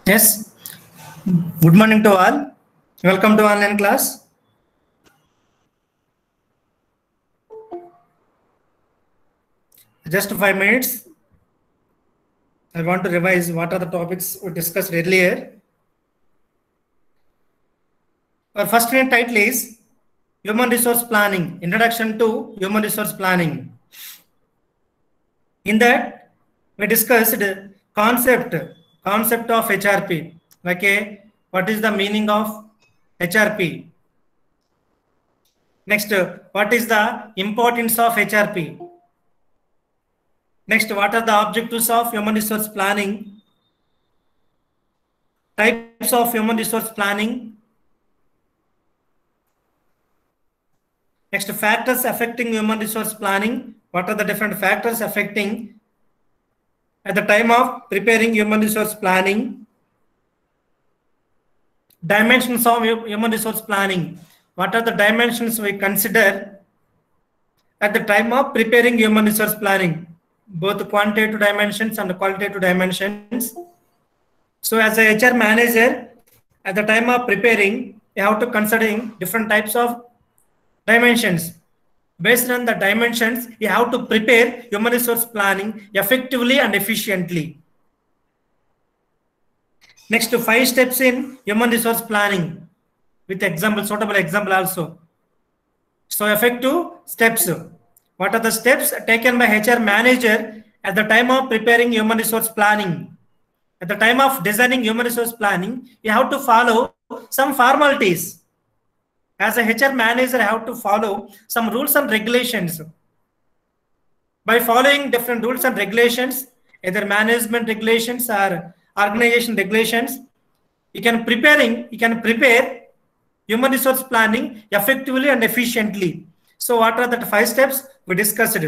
Yes, good morning to all. Welcome to online class. Just 5 minutes. I want to revise what are the topics we discussed earlier. Our first title is Human Resource Planning, Introduction to Human Resource Planning. In that, we discussed concept of HRP, like what is the meaning of HRP. Next, what is the importance of HRP? Next, what are the objectives of human resource planning? Types of human resource planning. Next, factors affecting human resource planning. What are the different factors affecting at the time of preparing human resource planning? Dimensions of human resource planning. What are the dimensions we consider at the time of preparing human resource planning? Both quantitative dimensions and qualitative dimensions. So as a HR manager, at the time of preparing, you have to consider different types of dimensions. Based on the dimensions, you have to prepare human resource planning effectively and efficiently. Next, 5 steps in human resource planning with example, suitable example also. So effective steps. What are the steps taken by HR manager at the time of preparing human resource planning? At the time of designing human resource planning, you have to follow some formalities. As a HR manager, I have to follow some rules and regulations. By following different rules and regulations, either management regulations or organization regulations, you can prepare human resource planning effectively and efficiently. So what are the 5 steps we discussed?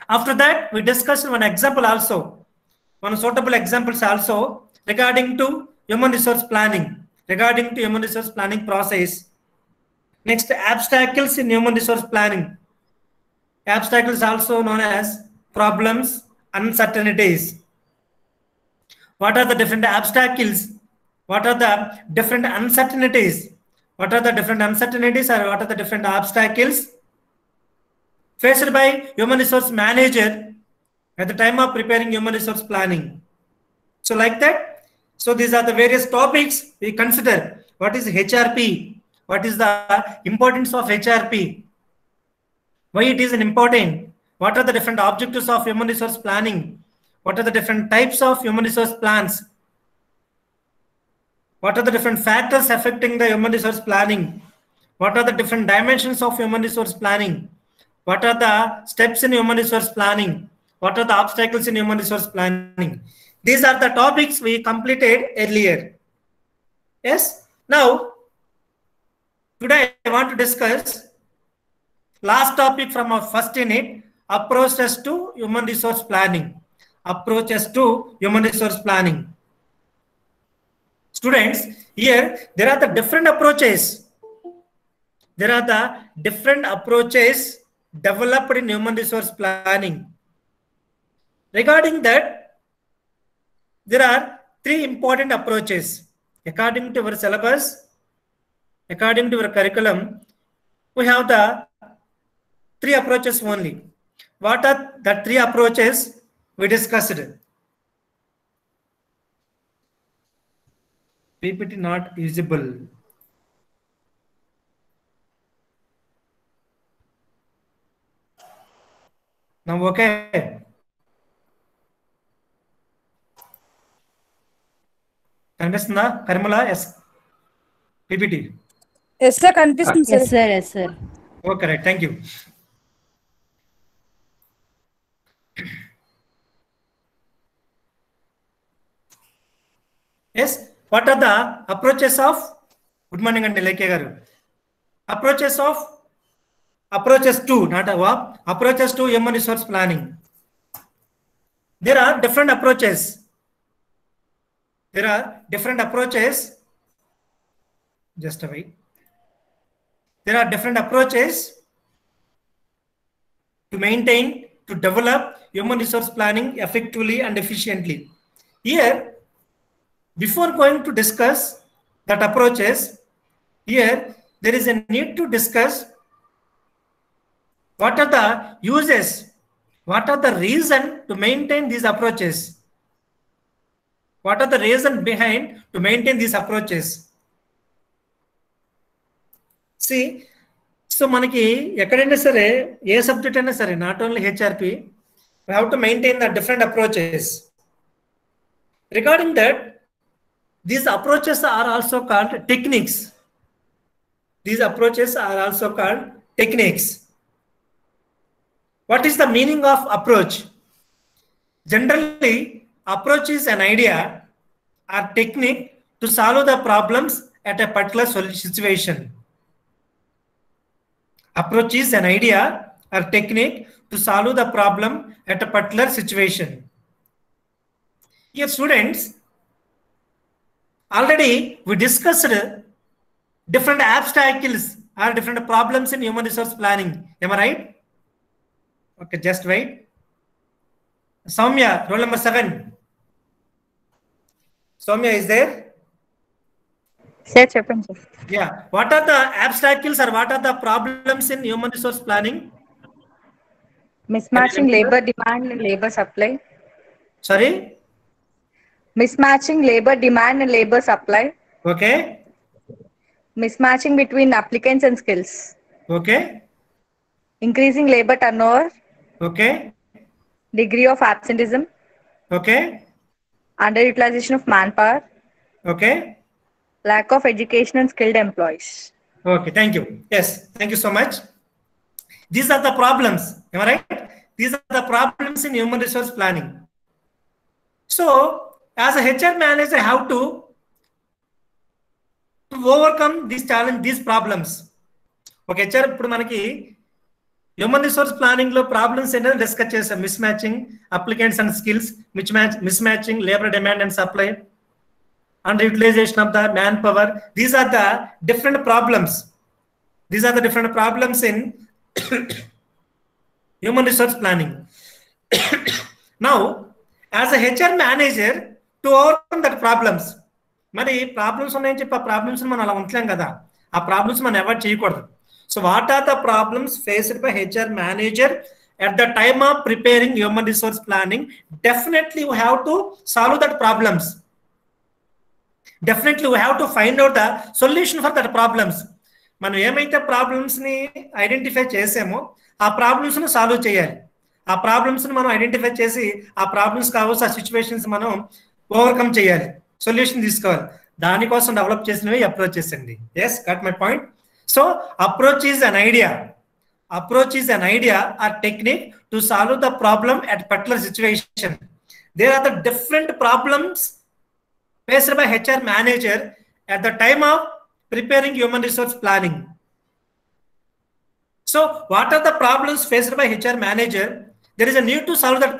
After that, we discussed one example also, one suitable examples also regarding to human resource planning, regarding to human resource planning process. Next, obstacles in human resource planning. Obstacles also known as problems, uncertainties. What are the different obstacles? What are the different uncertainties? What are the different uncertainties or what are the different obstacles faced by human resource manager at the time of preparing human resource planning? So like that, so these are the various topics we consider. What is HRP? What is the importance of HRP? Why it is important? What are the different objectives of human resource planning? What are the different types of human resource plans? What are the different factors affecting the human resource planning? What are the different dimensions of human resource planning? What are the steps in human resource planning? What are the obstacles in human resource planning? These are the topics we completed earlier. Yes. Now, today I want to discuss last topic from our first unit, approaches to human resource planning. Approaches to human resource planning. Students, here there are the different approaches. There are the different approaches developed in human resource planning. Regarding that, there are 3 important approaches. According to our syllabus, according to our curriculum, we have the 3 approaches only. What are the 3 approaches we discussed? PPT not visible. Now, okay. Kanipistunదా Karimala? Yes. PPT. Yes, sir. Kanipistundi, sir. Yes, sir. Yes, sir. Okay, right. Thank you. Yes. What are the approaches of? Good morning, and Lekya garu. Approaches to, not a approaches to human resource planning. There are different approaches. There are different approaches. Just a wait. There are different approaches to maintain, to develop human resource planning effectively and efficiently. Here, before going to discuss that approaches, here there is a need to discuss what are the uses, what are the reason to maintain these approaches, what are the reason behind to maintain these approaches. See, so manaki ekkadaina sare A subject అయినా సరే, not only HRP, we have to maintain the different approaches. Regarding that, these approaches are also called techniques. These approaches are also called techniques. What is the meaning of approach? Generally, approach is an idea or technique to solve the problems at a particular situation. Approach is an idea or technique to solve the problem at a particular situation. Here, students, already we discussed different obstacles or different problems in human resource planning. Am I right? Okay, just wait. Soumya, roll number 7. Soumya is there? Sir, చెప్పండి sir. Yeah. What are the obstacles or what are the problems in human resource planning? Mismatching labor demand and labor supply. Sorry? Mismatching labor demand and labor supply. Okay. Mismatching between applicants and skills. Okay. Increasing labor turnover. Okay. Degree of absenteeism. Okay. Underutilization of manpower. Okay. Lack of education and skilled employees. Okay, thank you. Yes, thank you so much. These are the problems. Am I right? These are the problems in human resource planning. So, as a HR manager, how to overcome these challenges, these problems. Okay, HR, ఇప్పుడు మనకి human resource planning లో problems ఏంటంటే discuss చేసాం. Miss matching applicants and skills, mismatching labour demand and supply, underutilization of the manpower. These are the different problems. These are the different problems in human resource planning. Now, as a HR manager, to overcome that problems, మరి problems ఉన్నాయని చెప్పి ఆ problems మనం అలా ఉంటలేం కదా, ఆ problems మనం avoid చేయకూడదు. So what are the problems faced by HR manager at the time of preparing human resource planning? Definitely we have to solve that problems. Definitely we have to find out the solution for that problems. మనం ఏమైతే problems ని identify చేసామో ఆ problems ను solve చేయాలి. ఆ problems ని మనం ఐడెంటిఫై చేసి ఆ ప్రాబ్లమ్స్ కావచ్చు, ఆ సిచ్యువేషన్స్ మనం ఓవర్కమ్ చేయాలి, సొల్యూషన్ తీసుకోవాలి. దానికోసం డెవలప్ చేసినవి అప్రోచెస్ అండి. Yes, got my point. So approach is an idea. Approach is an idea or technique to solve the problem at particular situation. There are the different problems faced by HR manager at the time of preparing human resource planning. So what are the problems faced by HR manager? There is a need to solve that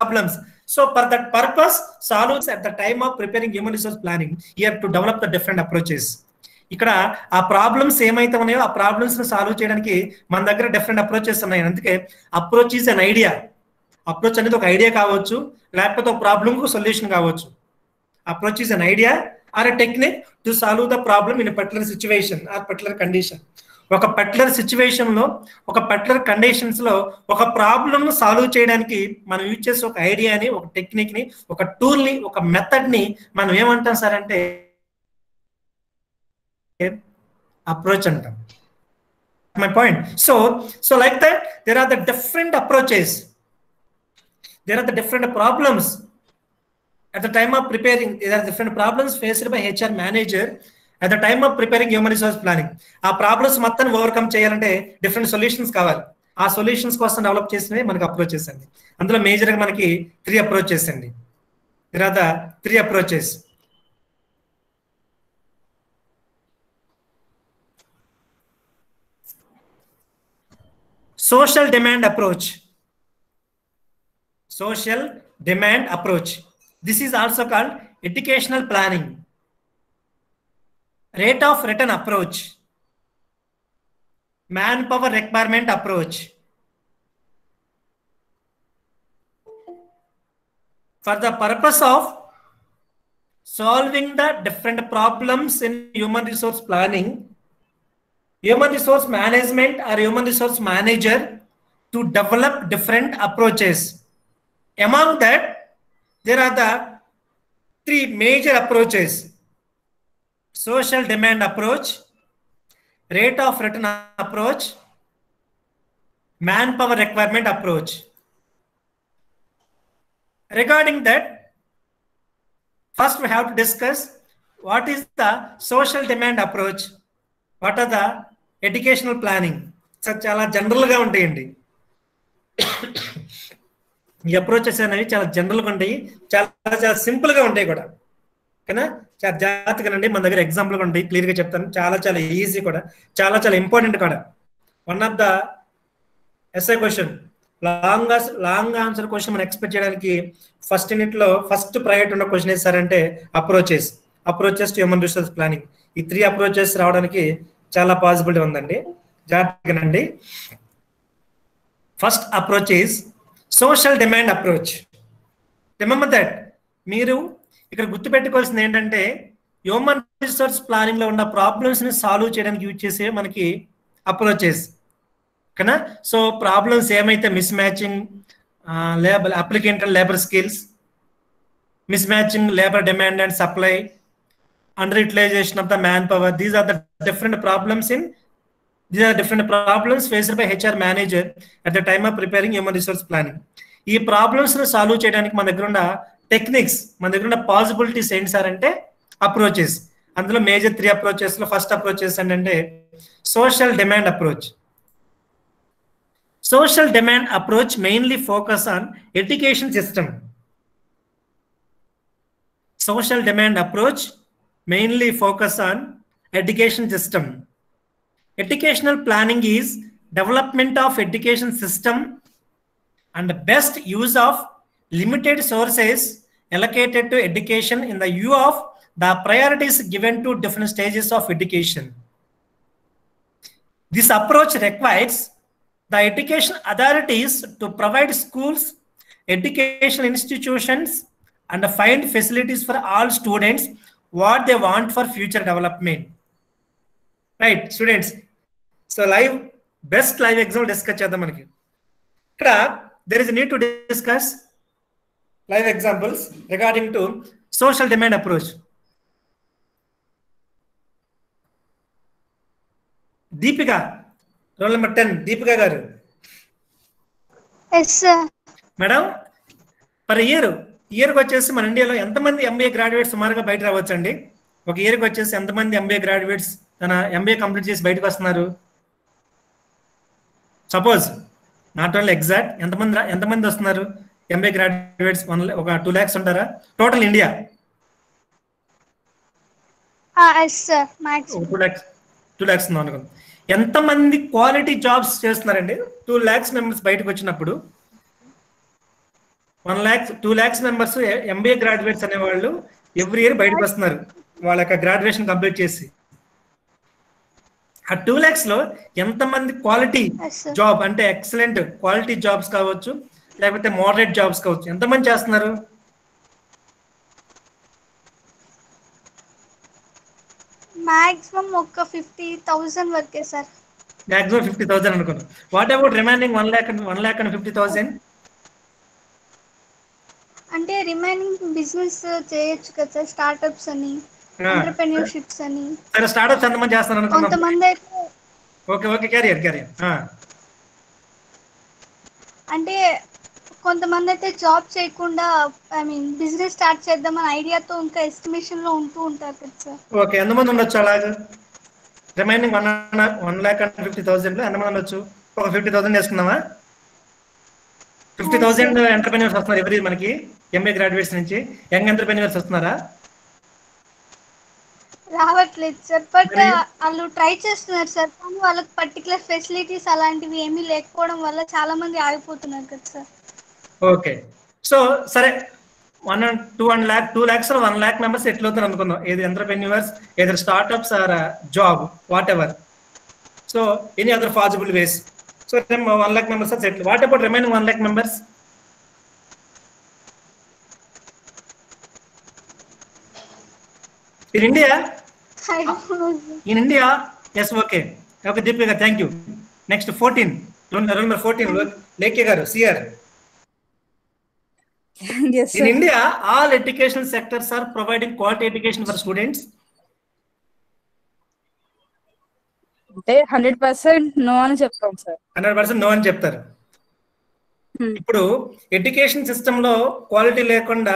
problems. So for that purpose, solves at the time of preparing human resource planning, you have to develop the different approaches. ఇక్కడ ఆ problems ఏమైతే ఉన్నాయో ఆ problems ను solve చేయడానికి మన దగ్గర different approaches ఉన్నాయి. అందుకే approach is an idea. Approach అనేది ఒక ఐడియా కావచ్చు, లేకపోతే ఒక ప్రాబ్లమ్ కు సొల్యూషన్ కావచ్చు. Approach is an idea or a technique to solve the problem in particular situation or particular condition. ఒక పర్టికులర్ సిచ్యువేషన్ లో, ఒక పర్టికులర్ కండిషన్స్ లో ఒక ప్రాబ్లమ్ ను సాల్వ్ చేయడానికి మనం యూజ్ చేసే ఒక ఐడియాని, ఒక టెక్నిక్ ని, ఒక టూల్ ని, ఒక మెథడ్ ని మనం ఏమంటాం సార్ అంటే approach antam. My point. So like that, there are the different approaches. There are the different problems at the time of preparing. There are different problems faced by HR manager at the time of preparing human resource planning. ఆ problems మొత్తం overcome చేయాలంటే different solutions కావాలి. ఆ solutions కోసం develop చేసినవి మనకి approaches అండి. అందులో మేజర్గా మనకి 3 అప్రోచెస్ అండి. There are the 3 approaches. Social demand approach. Social demand approach. This is also called educational planning. Rate of return approach. Manpower requirement approach. for the purpose of solving the different problems in human resource planning, human resource management or human resource manager to develop different approaches. Among that, there are the three major approaches: social demand approach, rate of return approach, manpower requirement approach. Regarding that, first we have to discuss what is the social demand approach, what are the educational planning. So చాలా జనరల్గా ఉంటాయండి ఈ approaches అనేవి, చాలా జనరల్గా ఉంటాయి, చాలా చాలా సింపుల్గా ఉంటాయి కూడా. ఓకేనా? చాలా జాగ్రత్తగా అండి, మన దగ్గర ఎగ్జాంపుల్ ఉంటాయి, క్లియర్గా చెప్తాను. చాలా చాలా ఈజీ కూడా, చాలా చాలా ఇంపార్టెంట్ కూడా. One of the essay question, long answer question మనం ఎక్స్పెక్ట్ చేయడానికి ఫస్ట్ యూనిట్లో ఫస్ట్ ప్రయారిటీ ఉన్న క్వశ్చన్ వేస్తారంటే approaches to human resource planning. ఈ 3 అప్రోచెస్ రావడానికి చాలా పాసిబిలిటీ ఉందండి. జాగ్రత్తగానండి. First approach is social demand approach. Remember that. మీరు ఇక్కడ గుర్తుపెట్టుకోవాల్సింది ఏంటంటే, హ్యూమన్ రిసోర్స్ ప్లానింగ్ లో ఉన్న ప్రాబ్లమ్స్ ని సాల్వ్ చేయడానికి యూజ్ చేసే మనకి అప్రోచెస్. ఓకేనా? సో ప్రాబ్లమ్స్ ఏమైతే mismatching labour applicant and labour skills, mismatching labour demand and supply, underutilisation of the manpower, these are the different problems faced by HR manager at the time of preparing human resource planning. ఈ problems ని solve చేయడానికి మన దగ్గర ఉన్న techniques, మన దగ్గర ఉన్న possibilities ఏంటి సార్ అంటే అప్రోచెస్. అందులో మేజర్ 3 అప్రోచెస్ లో ఫస్ట్ అప్రోచెస్ ఏంటంటే social demand approach. Social demand approach mainly focus on education system. Social demand approach mainly focus on education system. Educational planning is development of education system and best use of limited sources allocated to education in the view of the priorities given to different stages of education. This approach requires the education authorities to provide schools, educational institutions and find facilities for all students what they want for future development. Right, students? So best live example discuss chedam manaki. Ikkada there is a need to discuss live examples regarding to social demand approach. Deepika, roll number 10, Deepika garu. Yes sir. Madam, per ఇయర్కి వచ్చేసి మన ఇండియాలో ఎంతమంది MBA graduates సుమారుగా బయట రావచ్చండి? ఒక ఇయర్కి వచ్చేసి ఎంతమంది ఎంబీఏ గ్రాడ్యుయేట్స్ తన ఎంబీఏ కంప్లీట్ చేసి బయటకు వస్తున్నారు? సపోజ్ నాట్ ఓన్లీ ఎగ్జాక్ట్, ఎంతమంది వస్తున్నారు ఎంబీఏ గ్రాడ్యుయేట్స్? ఒక 2 lakhs ఉంటారా టోటల్ ఇండియా? 2 lakhs అనుకోండి. ఎంతమంది క్వాలిటీ జాబ్స్ చేస్తున్నారండి? 2 lakhs మెంబర్స్ బయటకు వచ్చినప్పుడు 2 lakhs మెంబర్స్ ఎంబీఏ గ్రాడ్యుయేట్స్ అనేవాళ్ళు ఎవ్రీ ఇయర్ బయటకు వస్తున్నారు వాళ్ళ యొక్క గ్రాడ్యుయేషన్ కంప్లీట్ చేసి. ఆ 2 lakhs లో ఎంతమంది క్వాలిటీ జాబ్ అంటే ఎక్సలెంట్ క్వాలిటీ జాబ్స్ కావచ్చు, లేకపోతే మోడరేట్ జాబ్స్ కావచ్చు, ఎంతమంది చేస్తున్నారు? మాక్సిమం ఒక 50,000 వరకే సార్. మాక్సిమం 50,000 అనుకున్నాను. What about remaining 1,50,000? అంటే రిమైనింగ్ బిజినెస్ చేయొచ్చు కదా సార్, స్టార్ట్అప్స్ అని, ఎంటర్‌ప్రెన్యూర్‌షిప్స్ అని. సరే, స్టార్ట్అప్స్ ఎంతమంది చేస్తున్నారు అనుకున్నాం? కొంతమంది అయితే ఓకే క్యారియర్ అంటే కొంతమంది అయితే జాబ్ చేయకుండా బిజినెస్ స్టార్ట్ చేద్దామని ఐడియాతో ఇంకా ఎస్టిమేషన్ లో ఉంటూ ఉంటారు కదా సార్. ఓకే, ఎంతమంది ఉండొచ్చు అలాగా? రిమైనింగ్ 1,50,000 లో ఎంతమంది ఉండొచ్చు? ఒక 50,000 వేసుకుందామా? 50,000 ఎంటర్‌ప్రెన్యూర్స్ వస్తున్నారు ఎవరి మనకి ఎంఏ గ్రాడ్యుయేట్స్ నుంచి. యంగ్ ఎంటర్‌ప్రెన్యూర్స్ వస్తున్నారా? రావట్లేదు సార్, బట్ వాళ్ళు ట్రై చేస్తున్నారు సార్, కానీ వాళ్ళకి పర్టికులర్ ఫెసిలిటీస్ అలాంటివి ఏమీ లేకపోవడం వల్ల చాలా మంది ఆగిపోతున్నారు కదా సార్. ఓకే, సో సరే 2 lakhs or 1 lakh మెంబర్స్ ఎట్లా అవుతారు అనుకుందాం. ఏది entrepreneurs, either startups or job, whatever. So any other possible ways. So 1 lakh members are settled. What about remaining 1 lakh members? In India? I don't know, sir. In India? Yes, okay. Okay, Deepika, thank you. Next, 14. Roll number 14. Lekhe garu, CR. Yes, In sir. India, all educational sectors are providing quality education for students. అంటే 100% no అని చెప్తాం sir. 100% no అని చెప్తారు. ఇప్పుడు education system లో quality లేకుండా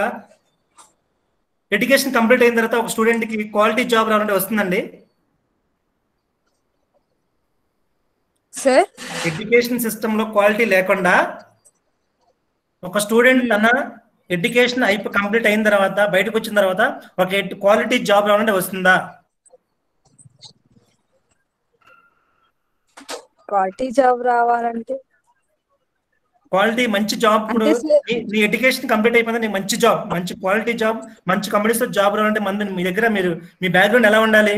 education complete అయిన తర్వాత ఒక స్టూడెంట్ కి క్వాలిటీ జాబ్ రావాలంటే వస్తుందండి? సార్ ఎడ్యుకేషన్ సిస్టమ్ లో క్వాలిటీ లేకుండా ఒక స్టూడెంట్ తన ఎడ్యుకేషన్ కంప్లీట్ అయిన తర్వాత బయటకు వచ్చిన తర్వాత ఒక క్వాలిటీ జాబ్ రావాలంటే వస్తుందా? క్వాలిటీ జాబ్ రావాలంటే క్వాలిటీ మంచి జాబ్ ఇప్పుడు అంటే సార్ నీ ఎడ్యుకేషన్ కంప్లీట్ అయిపోయింది, నీకు మంచి జాబ్, మంచి క్వాలిటీ జాబ్, మంచి కంపెనీస్ లో జాబ్ రావాలంటే మంది మీ దగ్గర మీ బ్యాక్గ్రౌండ్ ఎలా ఉండాలి?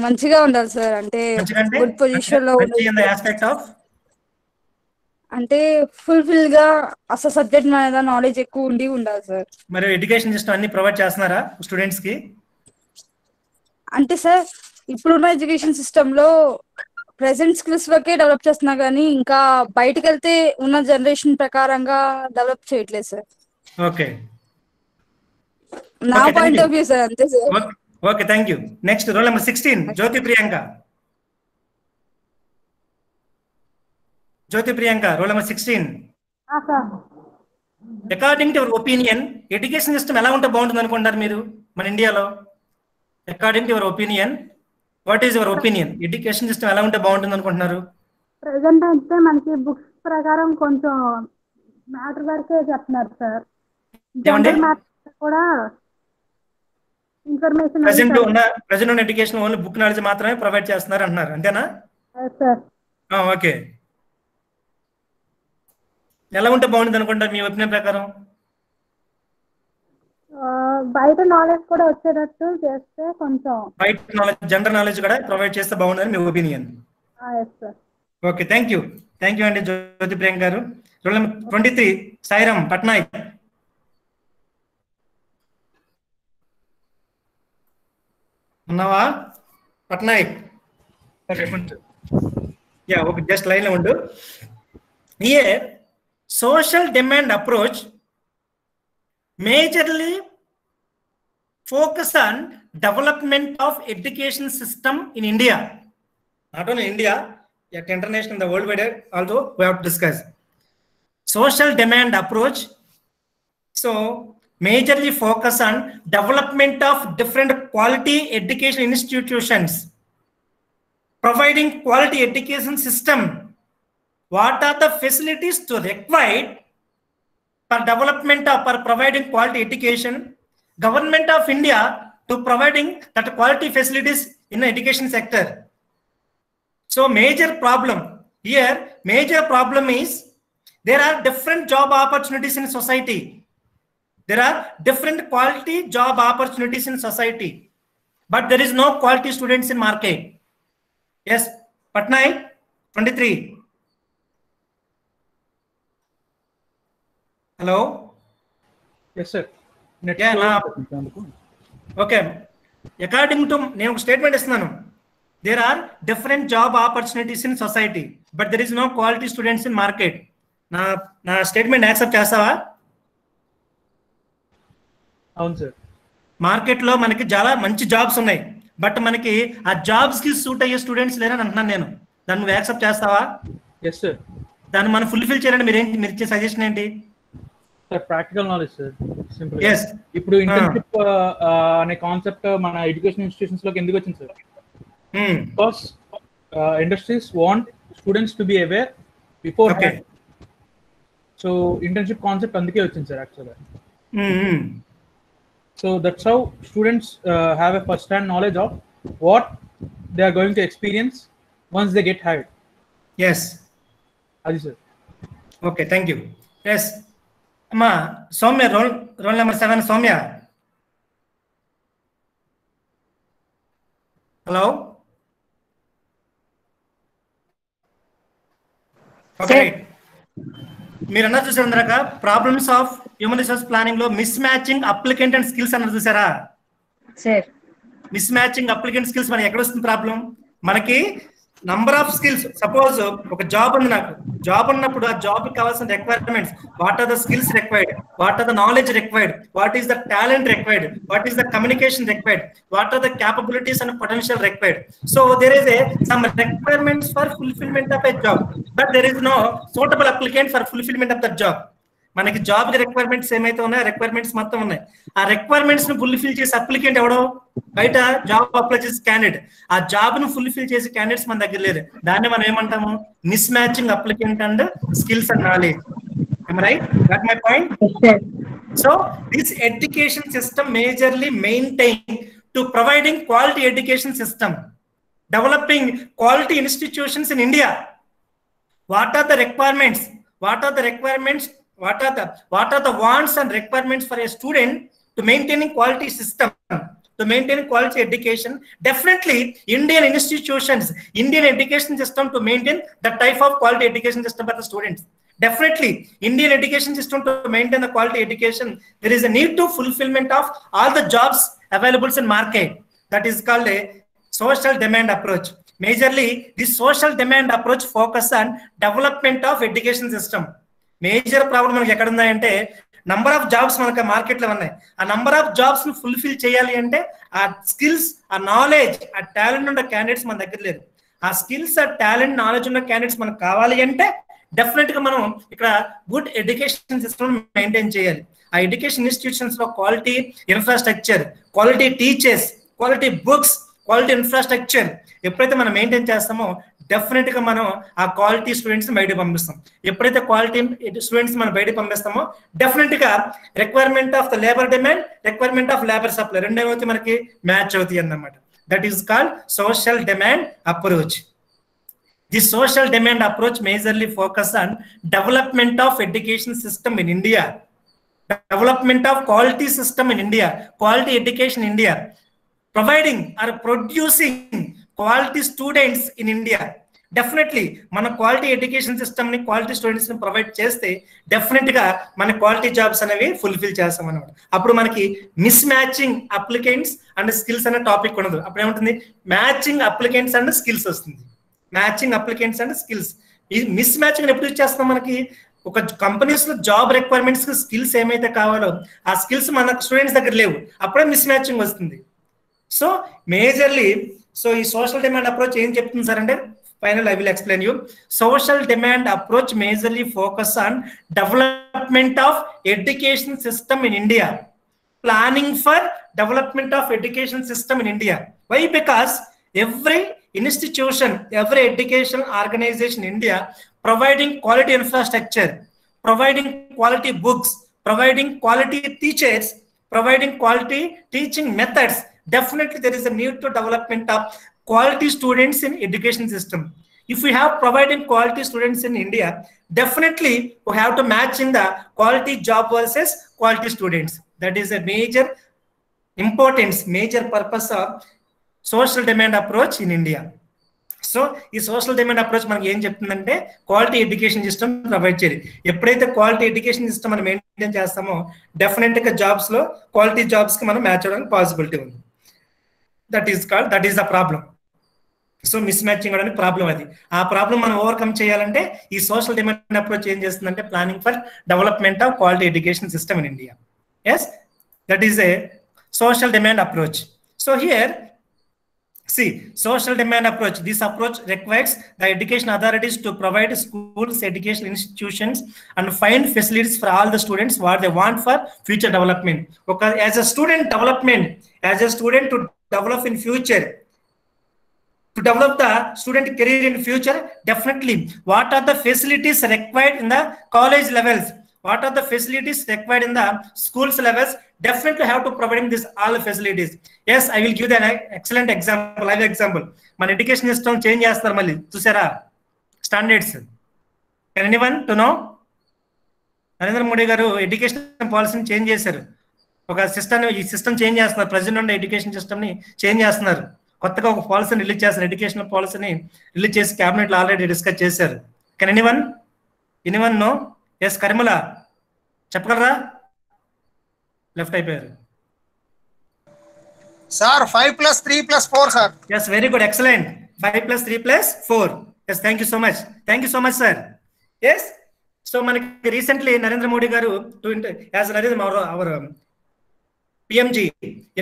మంచిగా ఉండాలి సార్. అంటే మంచిగా గుడ్ పొజిషన్ లో మంచి ఇన్ ద ఆస్పెక్ట్ ఆఫ్ అంటే ఫుల్ఫిల్ గా అసలు సబ్జెక్ట్ మీద నాలెడ్జ్ ఎక్కువ ఉండాలి సార్. మరి ఎడ్యుకేషన్ సిస్టమ్ అన్ని ప్రొవైడ్ చేస్తున్నారా స్టూడెంట్స్ కి? అంటే సార్ ఇప్పుడున్న ఎడ్యుకేషన్ సిస్టమ్ లో ప్రెసెంట్ స్కిల్స్ వరకే డెవలప్ చేస్తున్నా కానీ ఇంకా బయటకు వెళ్తే ఉన్న జనరేషన్ ప్రకారంగా డెవలప్ చేయట్లేదు సార్. ఓకే, నా పాయింట్ ఆఫ్ వ్యూ సార్, అంతే sir. Okay, thank you. Next roll number 16 Jyoti Priyanka. Jyoti Priyanka, roll number 16. According to your opinion education system ఎలా ఉంటే బాగుంటుంది అనుకుంటారు మీరు మన ఇండియాలో? According to your opinion, what is your opinion? Education system ఎలా ఉంటే బాగుంటుంది అనుకుంటున్నారు? ప్రెసెంట్ అయితే మనకి బుక్స్ ప్రకారం కొంచెం మ్యాటర్ వరకే చెప్తున్నారు సార్. జనరల్ మ్యాటర్ కూడా ఇన్ఫర్మేషన్ ప్రెసెంట్ ఉన్న ఎడ్యుకేషన్ ఓన్లీ బుక్ నాలెడ్జ్ మాత్రమే ప్రొవైడ్ చేస్తున్నారు అంటున్నారు, అంతేనా? సార్. ఓకే, ఎలా ఉంటే బాగుంటుంది అనుకుంటారు మీ ఒపీనియన్ ప్రకారం? బయట నాలెడ్జ్ కూడా వచ్చేటట్టు చేస్తే కొంచెం బయట నాలెడ్జ్, జనరల్ నాలెడ్జ్ కూడా ప్రొవైడ్ చేస్తే బాగుంటుంది మీ opinion. Sir. Okay, thank you అండి జ్యోతి ప్రియాంక గారు. Roll number 23 Sairam Patnaik. ఉన్నావా Patnaik? Yeah, okay, just line లో ఉండు. Here, social demand approach majorly focus on development of education system in India. Not only India, yet international, the worldwide also we have to discuss. Social demand approach, so majorly focus on development of different quality education institutions, providing quality education system. What are the facilities to required for development of for providing quality education? Government of India to providing that quality facilities in the education sector. So major problem here, major problem is there are different job opportunities in society. There are different quality job opportunities in society, but there is no quality students in market. Yes, Patnaik, 23. Hello. Yes, sir. Okay. According to నేను ఒక statement ఇస్తున్నాను. There are different job opportunities in society, but there is no quality students in market. నా statement accept చేస్తావా? అవును sir. Market లో మనకి చాలా మంచి జాబ్స్ ఉన్నాయి, బట్ మనకి ఆ జాబ్స్ కి సూట్ అయ్యే స్టూడెంట్స్ లేరని అంటున్నాను నేను. దాన్ని నువ్వు యాక్సెప్ట్ చేస్తావా? Yes sir. దాన్ని మనం ఫుల్ఫిల్ చేయాలంటే మీరు ఇచ్చే సజెషన్ ఏంటి? Sir practical knowledge sir, simple. yes ఇప్పుడు ఇంటర్న్షిప్ అనే కాన్సెప్ట్ మన ఎడ్యుకేషన్ ఇన్స్టిట్యూషన్స్ లోకి ఎందుకు వచ్చింది sir? Because industries want students to be aware beforehand. So internship concept అందుకే వచ్చింది సార్ యాక్చువల్గా. So that's how students have a first hand knowledge of what they are going to experience once they get hired. yes అది sir. Okay, thank you. yes అమ్మా Soumya, roll number 7 Soumya. Hello. Okay, మీరు అన్నారు చూసారు ఇందాక problems of human resource planning లో mismatching applicant and skills అన్నారు చూసారా? Mismatching applicant skills మనకి ఎక్కడ వస్తుంది ప్రాబ్లం? మనకి నంబర్ ఆఫ్ స్కిల్స్, సపోజ్ ఒక జాబ్ ఉంది, నాకు జాబ్ ఉన్నప్పుడు ఆ జాబ్ కి కావాల్సిన requirements, what are the skills required, what are the knowledge required, what is the talent required, what is the communication required, what are the capabilities and potential required. So there is some requirements for fulfillment of a job, but there is no suitable applicant for fulfillment of that job. మనకి job కి requirements ఏమైతే ఉన్నాయో requirements మొత్తం ఉన్నాయి. ఆ requirements ను fulfil చేసే applicant ఎవడో బయట జాబ్ అప్లై చేసే క్యాండిడేట్, ఆ జాబ్ ను ఫుల్ఫిల్ చేసే క్యాండిడేట్స్ మన దగ్గర లేరు. దాన్ని మనం ఏమంటాము? Miss matching applicant and skills and knowledge. Am I right? Got my point? So this education system majorly maintained to providing quality education system, developing quality institutions in India. What are the requirements? What are the requirements? What are the wants and requirements for a student to maintaining quality system, to maintain quality education? Definitely Indian institutions, Indian education system to maintain the type of quality education system for the students. Definitely Indian education system to maintain the quality education, there is a need to fulfillment of all the jobs available in market. That is called a social demand approach. Majorly this social demand approach focus on development of education system. Major problem మనకి ఎక్కడ ఉందంటే number of jobs మనకి market లో ఉన్నాయి. ఆ number of jobs ను fulfil చేయాలి అంటే ఆ స్కిల్స్, ఆ నాలెడ్జ్, ఆ టాలెంట్ ఉన్న క్యాండిడేట్స్ మన దగ్గర లేరు. ఆ స్కిల్స్, ఆ టాలెంట్, నాలెడ్జ్ ఉన్న క్యాండిడేట్స్ మనకు కావాలి అంటే డెఫినెట్ గా మనం ఇక్కడ గుడ్ ఎడ్యుకేషన్ సిస్టమ్ మెయింటైన్ చేయాలి. ఆ ఎడ్యుకేషన్ ఇన్స్టిట్యూషన్స్ లో quality infrastructure, quality teachers, quality books, quality infrastructure ఎప్పుడైతే మనం మెయింటైన్ చేస్తామో డెఫినెట్ గా మనం ఆ క్వాలిటీ స్టూడెంట్స్ బయటకు పంపిస్తాం. ఎప్పుడైతే క్వాలిటీ స్టూడెంట్స్ మనం బయటకు పంపిస్తామో డెఫినెట్ గా requirement of the labour demand, requirement of labour supply రెండు ఏమవుతాయి మనకి మ్యాచ్ అవుతాయి అన్నమాట. That is called social demand approach. The social demand approach majorly focus on development of education system in India, development of quality system in India, quality education in India, providing or producing quality students in India. Definitely మన quality education system ని, quality students ని provide చేస్తే definite గా మన quality jobs అనేవి fulfil చేస్తాం అన్నమాట. అప్పుడు మనకి miss matching applicants and skills అనే టాపిక్ ఉండదు. అప్పుడు ఏముంటుంది? మ్యాచింగ్ అప్లికెంట్స్ అండ్ స్కిల్స్ వస్తుంది. Matching applicants and skills. ఈ మిస్ మ్యాచింగ్ ఎప్పుడు చేస్తాం? మనకి ఒక కంపెనీస్ లో జాబ్ రిక్వైర్మెంట్స్ స్కిల్స్ ఏమైతే కావాలో ఆ స్కిల్స్ మన స్టూడెంట్స్ దగ్గర లేవు, అప్పుడే మిస్ మ్యాచింగ్ వస్తుంది. సో మేజర్లీ ఈ సోషల్ డిమాండ్ అప్రోచ్ ఏం చెప్తుంది సార్ అంటే, final I will explain you. Social demand approach majorly focus on development of education system in India, planning for development of education system in India. Why? Because every institution, every education organization in India providing quality infrastructure, providing quality books, providing quality teachers, providing quality teaching methods. Definitely there is a need to development of quality students in education system. If we have providing quality students in India, definitely we have to match in the quality job versus quality students. That is a major importance, major purpose of social demand approach in India. So ఈ social demand approach మనకి ఏం చెప్తుందంటే quality education system provide చేయాలి. ఎప్పుడైతే quality education system మనం maintain చేస్తామో definite గా jobs లో క్వాలిటీ జాబ్స్ కి మనం మ్యాచ్ అవడానికి పాసిబిలిటీ ఉంది. That is the problem. So miss matching అవడానికి ప్రాబ్లం అది. ఆ ప్రాబ్లం మనం ఓవర్కమ్ చేయాలంటే ఈ సోషల్ డిమాండ్ అప్రోచ్ ఏం చేస్తుందంటే planning for development of quality education system in India. Yes, that is a social demand approach. So here see, social demand approach. This approach requires the education authorities to provide schools, education institutions and find facilities for all the students what they want for future development. Okay, as a student development, as a student to develop in future, to develop the student career in future, definitely what are the facilities required in the college levels, what are the facilities required in the schools levels, definitely have to providing this all facilities. Yes, I will give an excellent example, live example. మన education system change చేస్తారు మళ్ళీ, చూసారా standards. Can anyone to know? Narendra Modi గారు education పాలసీని change చేశారు. ఒక system, ఈ system change చేస్తున్నారు. ప్రజెంట్ ఉన్న ఎడ్యుకేషన్ సిస్టమ్ ని చేంజ్ చేస్తున్నారు. కొత్తగా ఒక పాలసీని రిలీజ్ చేస్తారు. ఎడ్యుకేషన్ పాలసీని రిలీజ్ చేసి క్యాబినెట్ లో ఆల్రెడీ డిస్కస్ చేశారు. Can anyone know? ఎస్ కరిమల చెప్పగలరా? లెఫ్ట్ అయిపోయారు. Sir 5 + 3 + 4 sir. Yes, very good, excellent. 5 + 3 + 4. Yes, thank you so much. Thank you so much, sir. Yes. So మనకి recently Narendra Modi garu as our PMG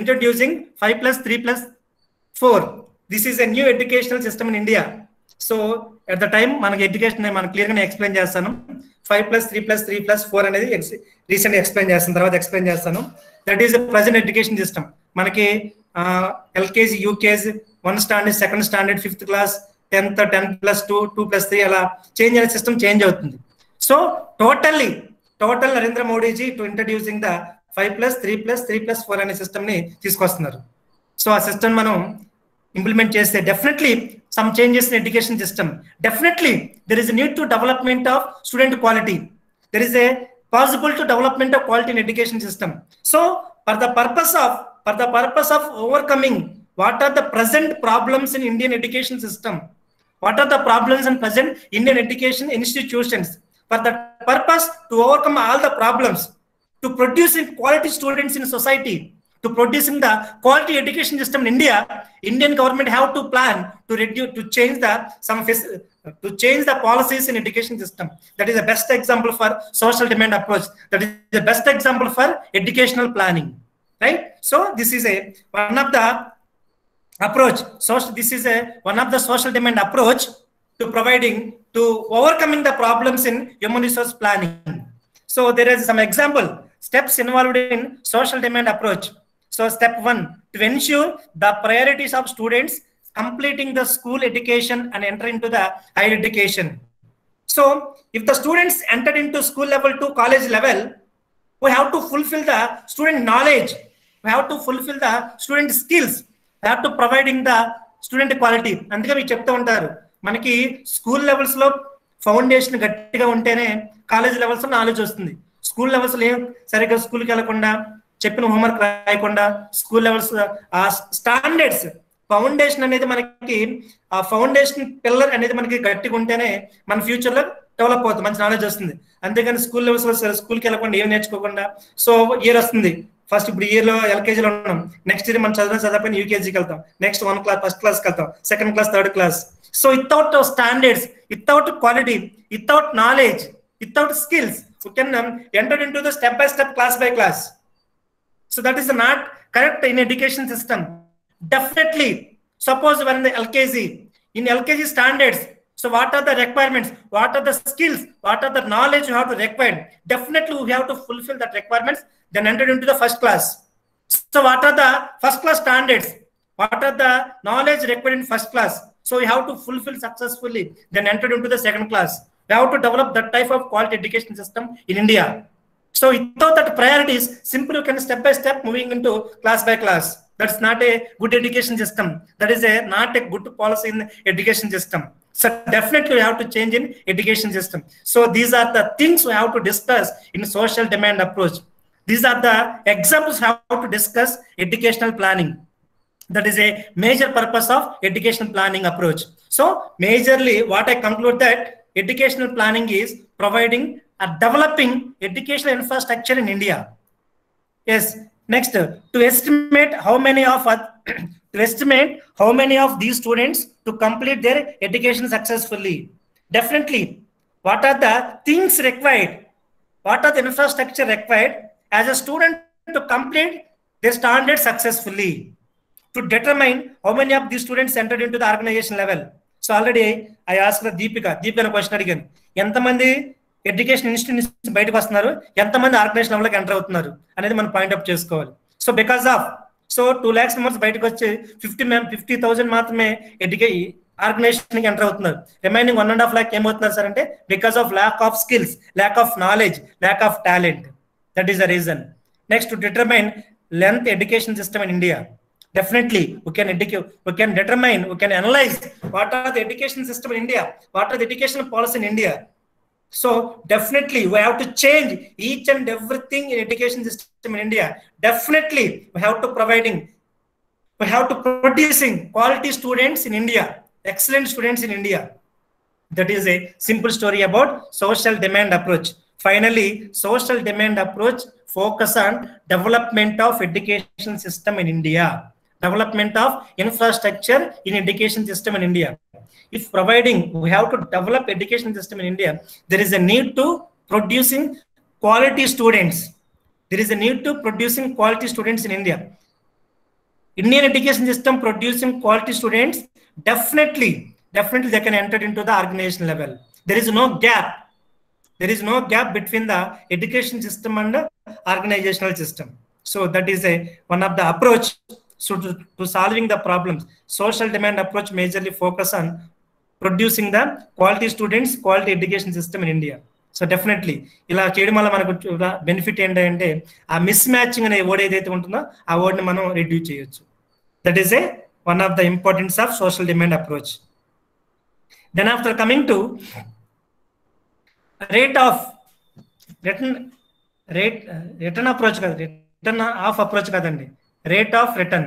introducing 5 + 3 + 4. This is a new educational system in India. So at the time మనకి education మనం clear గా explain చేస్తాను. 5 + 3 + 3 + 4 అనేది recent explain చేస్తాను, తర్వాత explain చేస్తాను. That is present education system. మనకి LKG, UKG, 1 standard, 2nd standard, 5th class, 10th, 10+2, 2+3 అలా చేంజ్ అనే సిస్టమ్ చేంజ్ అవుతుంది. So total Narendra Modiji to introducing the 5 + 3 + 3 + 4 అనే సిస్టమ్ ని తీసుకొస్తున్నారు. సో ఆ సిస్టమ్ మనం ఇంప్లిమెంట్ చేస్తే definitely some changes in education system. Definitely there is need to development of student quality. There is a possible to development of quality in education system. So for the purpose of overcoming what are the present problems in Indian education system, what are the problems in present Indian education institutions, for the purpose to overcome all the problems, to producing quality students in society, to producing the quality education system in India, Indian government have to plan to reduce, to change the policies in education system. That is the best example for social demand approach. That is the best example for educational planning, right? So this is one of the approach. So this is one of the social demand approach to overcoming the problems in human resource planning. So there is some example steps involved in social demand approach. So step 1, to ensure the priorities of students completing the school education and enter into the higher education. So if the students entered into school level to college level, we have to fulfill the student knowledge, we have to fulfill the student skills, we have to providing the student quality. అందుకే మీరు చెప్తూ ఉంటారు మనకి school levels లో foundation గట్టిగా ఉంటేనే college levels లో knowledge వస్తుంది. స్కూల్ లెవెల్స్ లో సరిగ్గా స్కూల్కి వెళ్ళకుండా, చెప్పిన హోంవర్క్ రాయకుండా, స్కూల్ లెవెల్స్ ఆ స్టాండర్డ్స్ ఫౌండేషన్ అనేది మనకి, ఆ ఫౌండేషన్ పిల్లర్ అనేది మనకి గట్టిగా ఉంటేనే మన ఫ్యూచర్ లో డెవలప్ అవుతుంది, మంచి నాలెడ్జ్ వస్తుంది. అంతేగాని స్కూల్ లెవెల్స్ లో స్కూల్కి వెళ్ళకుండా ఏం నేర్చుకోకుండా, సో ఇయర్ వస్తుంది, ఫస్ట్ ఇప్పుడు ఇయర్ లో ఎల్కేజీలో ఉన్నాం, నెక్స్ట్ ఇయర్ మనం చదవకపోయినా యూకేజీకి వెళ్తాం, నెక్స్ట్ 1 క్లాస్ 1st క్లాస్కి వెళ్తాం, 2nd class 3rd class. So without standards, without quality, without knowledge, without skills, we can enter into the step by step, class by class. So that is not correct in education system. Definitely, suppose when the LKG, in LKG standards, so what are the requirements, what are the skills, what are the knowledge you have to require? Definitely we have to fulfill that requirements, then enter into the 1st class. So what are the 1st class standards, what are the knowledge required in 1st class? So we have to fulfill successfully, then enter into the 2nd class. We have to develop that type of quality education system in India. So without that priorities, simply you can step by step moving into class by class. That's not a good education system. That is not a good policy in education system. So definitely we have to change in education system. So these are the things we have to discuss in social demand approach. These are the examples how to discuss educational planning. That is a major purpose of educational planning approach. So majorly what I conclude that educational planning is providing a developing educational infrastructure in India. Yes. Next, to estimate how many of these students to complete their education successfully. Definitely, what are the things required? What are the infrastructure required as a student to complete their standards successfully? To determine how many of these students entered into the organization level. So already I asked Deepika question again. ఎంతమంది education institution బయటకు వస్తున్నారు, ఎంతమంది organisation లెవెల్కి enter అవుతున్నారు అనేది మనం point up చేసుకోవాలి. So because of 2 lakhs members బయటకు వచ్చి 50,000 మాత్రమే ఆర్గనైజేషన్కి ఎంటర్ అవుతున్నారు. రిమైనింగ్ 1.5 lakh ఏమవుతున్నారు సార్ అంటే because of lack of skills, lack of knowledge, lack of talent. That is the reason. Next, to determine length education system in India. Definitely, we can determine, we can analyze what are the education system in India, what are the educational policy in India. So definitely we have to change each and everything in education system in India. Definitely we have to producing quality students in India, excellent students in India. That is a simple story about social demand approach. Finally, social demand approach focus on development of education system in India. Development of infrastructure in education system in India. If providing, we have to develop education system in India, there is a need to producing quality students. There is a need to producing quality students in India. Indian education system producing quality students, definitely they can enter into the organization level. There is no gap. There is no gap between the education system and the organizational system. So that is one of the approach to solving the problems. Social demand approach majorly focus on producing the quality students, quality education system in India. So definitely ఇలా చేయడం వల్ల మనకు benefit ఏంటంటే ఆ miss matching అనే word ఏదైతే ఉంటుందో ఆ వర్డ్ని మనం రిడ్యూస్ చేయొచ్చు. That is one of the importance of social demand approach. Then after coming to rate of return approach కాదు, return of approach కాదండి, rate of return.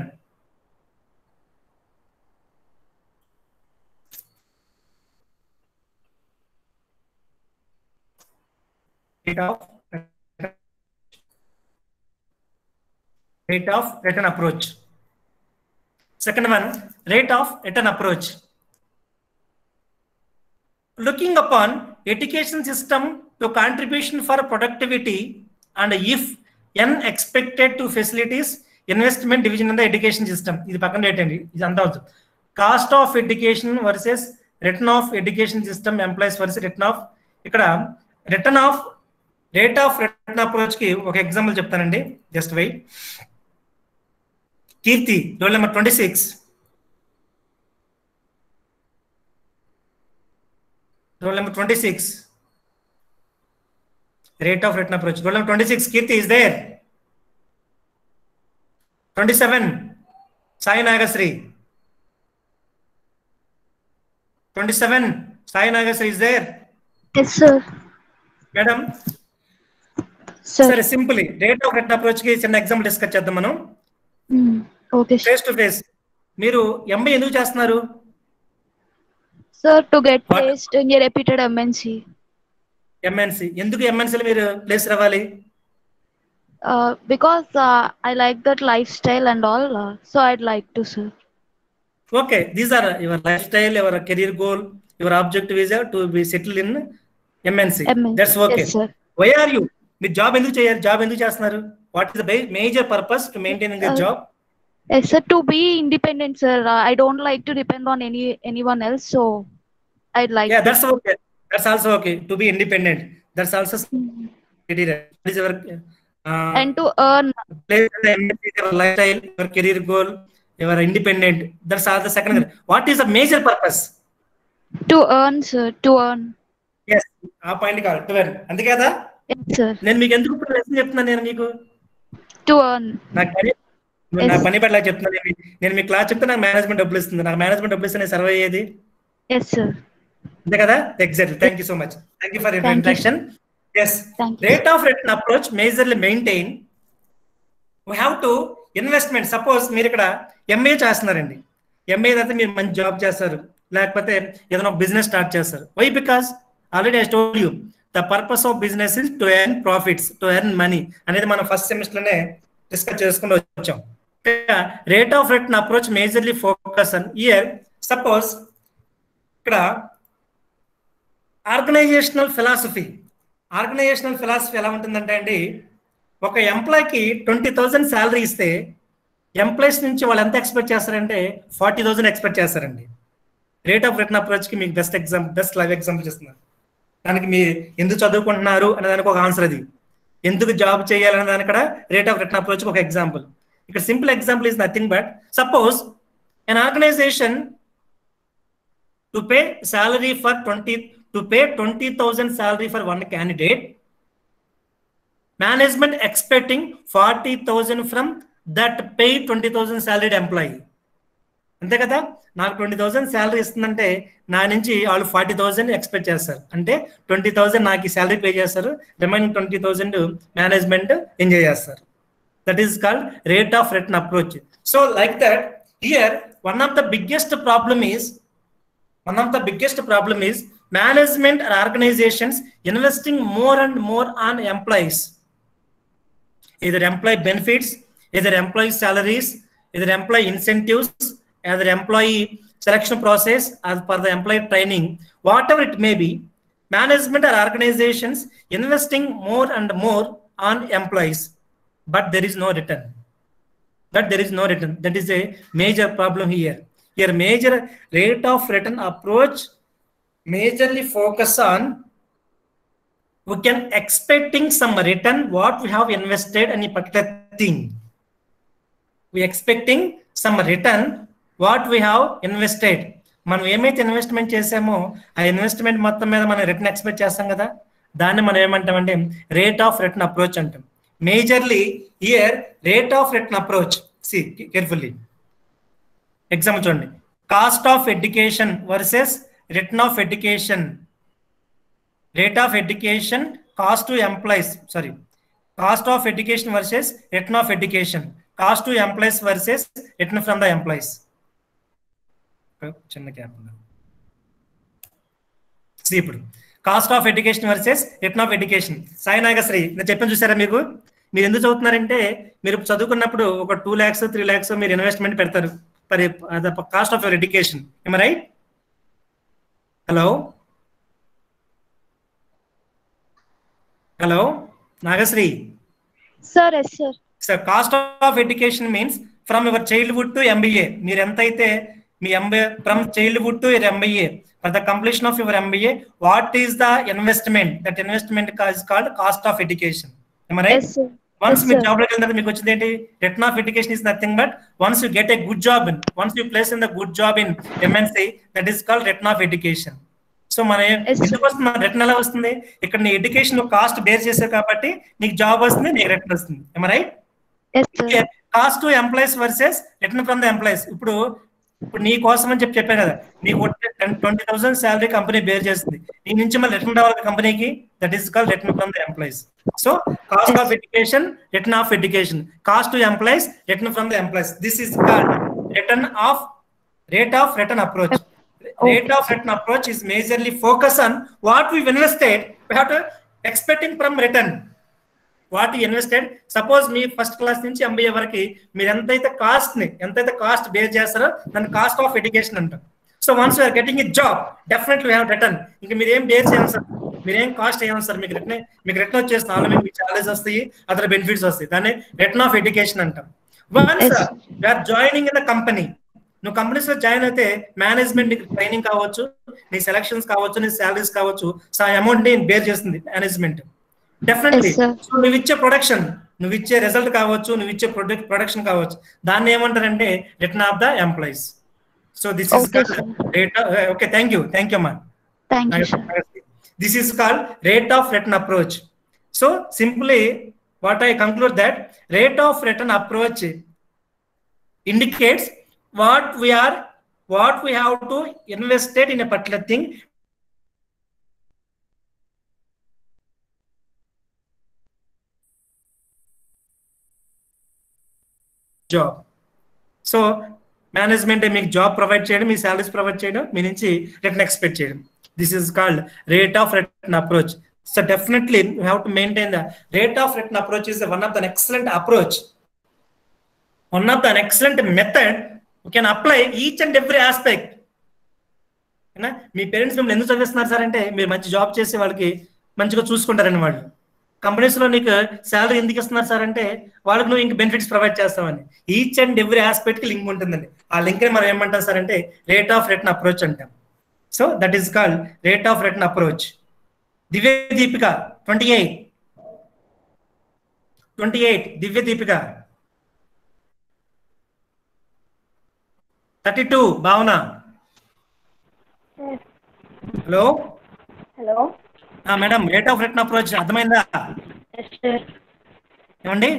Rate of return approach. Second one, rate of return approach. Looking upon education system to contribution for productivity and if n expected to facilities investment division in the education system. ఇది పక్కన పెట్టండి, ఇది అంతా అవుతుంది. Cost of education versus return of education system employees versus return of. ఇక్కడ return of rate of return approach కి ఒక example చెప్తానండి, just wait. Keerthi, roll number 26. Roll number 26. Rate of return approach. Roll number 26. Kirti is there. 27. Sai Nagasri. 27. Sai Nagasri is there. Yes, sir. Madam. Sir. Sir, simply rate of return approach ki చిన్న example discuss చేద్దాం మనం. Okay. Face to face. మీరు MB ఎందుకు చేస్తున్నారు? Sir, to get placed in a reputed MNC. MNC. ఎందుకు MNC లో మీరు place రావాలి? Because I like that lifestyle and all, so I'd like to, sir. Okay, these are your lifestyle, your career goal, your objective is to be settled in MNC. That's okay. Yes, sir. Why are you? మీరు job ఎందుకు చేయాలి? Job ఎందుకు చేస్తున్నారు? What is the major purpose to maintaining the job? Yes, sir, to be independent, sir. I don't like to depend on anyone else, so I'd like. Yeah, that's okay. That's also okay. To be independent. That's also is your and to earn. Your lifestyle, your career goal, you are independent. That's all the second. What is the major purpose? To earn, sir. To earn. Yes. ఆ point కాదు, to earn. అంతే కదా? Yes, sir. నేను మీకు ఎందుకు ఇప్పుడు lesson చెప్తున్నాను? నేను మీకు to earn. నా పని పట్ల చెప్తున్నాను. నేను మీ క్లాస్ చెప్తే నాకు మేనేజ్మెంట్ డబ్బులు ఇస్తుంది. నాకు మేనేజ్మెంట్ డబ్బులు ఇస్తే నేను సర్వే అయ్యేది. Yes, sir. అంతే కదా? Exactly. Thank you so much. Thank you for your introduction. Yes. Rate of return approach majorly maintain. We have to investment. Suppose మీరు ఇక్కడ ఎంఏ చేస్తున్నారండి. ఎంఏ అయితే మీరు మంచి జాబ్ చేస్తారు, లేకపోతే ఏదైనా బిజినెస్ స్టార్ట్ చేస్తారు. Why? Because already I told you the purpose of business is to earn profits, to earn money అనేది మనం ఫస్ట్ సెమిస్టర్లోనే డిస్కస్ చేసుకుని వచ్చాం. Rate of return approach majorly focus on year. Suppose ఇక్కడ ఆర్గనైజేషనల్ ఫిలాసఫీ ఎలా ఉంటుందంటే అండి, ఒక ఎంప్లాయ్కి 20,000 శాలరీ ఇస్తే ఎంప్లాయీస్ నుంచి వాళ్ళు ఎంత ఎక్స్పెక్ట్ చేస్తారంటే 40,000 ఎక్స్పెక్ట్ చేస్తారండి. రేట్ ఆఫ్ రిటర్న్ అప్రోచ్కి మీకు బెస్ట్ లైవ్ ఎగ్జాంపుల్ చేస్తున్నారు. దానికి మీరు ఎందుకు చదువుకుంటున్నారు అనే దానికి ఒక ఆన్సర్, అది ఎందుకు జాబ్ చేయాలనే దానికి కూడా రేట్ ఆఫ్ రిటర్న్ అప్రోచ్కి ఒక ఎగ్జాంపుల్. ఇక్కడ simple example is nothing but suppose an organization to pay 20,000 salary for one candidate, management expecting 40,000 from that pay 20,000 salaried employee. అంతే కదా? నాకు 20,000 శాలరీ ఇస్తుందంటే నా నుంచి వాళ్ళు 40,000 ఎక్స్పెక్ట్ చేస్తారు. అంటే 20,000 నాకు ఈ శాలరీ పే చేస్తారు, రిమైనింగ్ 20,000 మేనేజ్మెంట్ ఎంజాయ్ చేస్తారు. That is called rate of return approach. So like that here one of the biggest problem is management or organizations investing more and more on employees, either employee benefits, either employee salaries, either employee incentives, either employee selection process, as per the employee training, whatever it may be, management or organizations investing more and more on employees, but there is no return. That is a major problem here. Here, major rate of return approach majorly focus on we can expecting some return what we have invested in a particular thing. We expecting some return what we have invested. మనం ఏమైతే investment చేసామో ఆ investment మొత్తం మీద మనం return expect చేస్తాం కదా, దాన్ని మనం ఏమంటామంటే రేట్ ఆఫ్ రిటర్న్ అప్రోచ్ అంటాం. Majorly here rate of return approach, see carefully example చూడండి, cost of education versus return of education, rate of education cost to employees, sorry cost of education versus return of education, cost to employees versus return from the employees. చిన్న gap ఉంది. ఇప్పుడు cost of education versus return of education. Sai Nagasri నేను చెప్పాను చూసారా, మీకు మీరు ఎందుకు చదువుతున్నారంటే మీరు చదువుకున్నప్పుడు ఒక 2 lakhs 3 lakhs మీరు ఇన్వెస్ట్మెంట్ పెడతారు for cost of your education. ఏమ right? Hello hello Nagasri. Sir, yes, sir. Sir cost of education means from your childhood to MBA. మీరు ఎంతైతే మీ MBA from childhood to your MBA, for the completion of your MBA, what is the investment? That investment is called cost of education. Am I right? Yes, sir. Once Yes, you sir. job like that, మీకు వచ్చింది ఏంటి? Return of education is nothing but once you get a good job in, once you place in the good job in MNC, that is called return of education. So మన ఎందుకు వస్తుంది return? ఎలా వస్తుంది? ఇక్కడ నీ ఎడ్యుకేషన్ కాస్ట్ బేర్ చేసావు కాబట్టి నీకు జాబ్ వస్తుంది, నీకు రిటర్న్ వస్తుంది. Am I right? Yes, sir. Cost to employees versus return from the employees. ఇప్పుడు నీ కోసం అని చెప్పాను కదా, నీకు 20,000 శాలరీ కంపెనీ బేర్ చేస్తుంది, నీ నుంచి మళ్ళీ రిటర్న్ రావాలి కంపెనీకి, that is called return from the employees. So cost of education, return of education, cost to employees, return from the employees. This is called rate of return approach. Rate of return approach is majorly focused on what we've invested, we have to expecting from return. What invested, suppose మీ first class నుంచి MBA వరకు మీరు ఎంతైతే cost bear చేస్తారో దాన్ని cost of education అంటాం. So once you're getting a job, definitely have return. ఇంకా మీరు ఏం బేర్ చేయాలి సార్, మీరేం కాస్ట్ చేయాలి సార్, మీకు రిటర్న్ వచ్చేస్తుంది. ఆల్రెడీ మీకు చార్జెస్ వస్తాయి, అదర్ బెనిఫిట్స్ వస్తాయి, దాన్ని రిటర్న్ ఆఫ్ ఎడ్యుకేషన్ అంటాం. Once you're joining in the company, నువ్వు కంపెనీస్ లో జాయిన్ అయితే మేనేజ్మెంట్ నీకు ట్రైనింగ్ కావచ్చు, నీ సెలక్షన్స్ కావచ్చు, నీ శాలరీస్ కావచ్చు, సో ఆ అమౌంట్ ని బేర్ చేస్తుంది మేనేజ్మెంట్. డెఫినెట్లీ నువ్వు ఇచ్చే ప్రొడక్షన్, నువ్వు ఇచ్చే రిజల్ట్ కావచ్చు, నువ్వు ఇచ్చే ప్రొడక్షన్ కావచ్చు, దాన్ని ఏమంటారంటే return of the employees. So this is rate. Okay, thank you అమ్మా. This is called rate of return approach. So simply what I conclude that rate of return approach indicates what we have to invest it in a particular thing. Job. So management మీకు job provide చేయడం, మీ salaries provide చేయడం, మీ నుంచి return expect చేయడం. This is called rate of return approach. So definitely you have to maintain the rate of return approach is one of the excellent approach, one of the excellent method you can apply each and every aspect. Me parents మిమ్మల్ని ఎందుకు చదివిస్తున్నారు sir అంటే మీరు మంచి job చేసే వాళ్ళకి మంచిగా చూసుకుంటారని, వాళ్ళు కంపెనీస్ లో నీకు శాలరీ ఎందుకు ఇస్తున్నారు సార్ అంటే వాళ్ళకి నువ్వు ఇంక బెనిఫిట్స్ ప్రొవైడ్ చేస్తామని. ఈచ్ అండ్ ఎవ్రీ ఆస్పెక్ట్ కి లింక్ ఉంటుందండి. ఆ లింక్ ని మనం ఏమంటాం సార్ అంటే రేట్ ఆఫ్ రిటర్న్ అప్రోచ్ అంటాం. So that is called rate of return approach. Divya Deepika 28 Divya Deepika 32 Bhavana. Hello madam, rate of return approach అర్థమైందా? ఏమండి?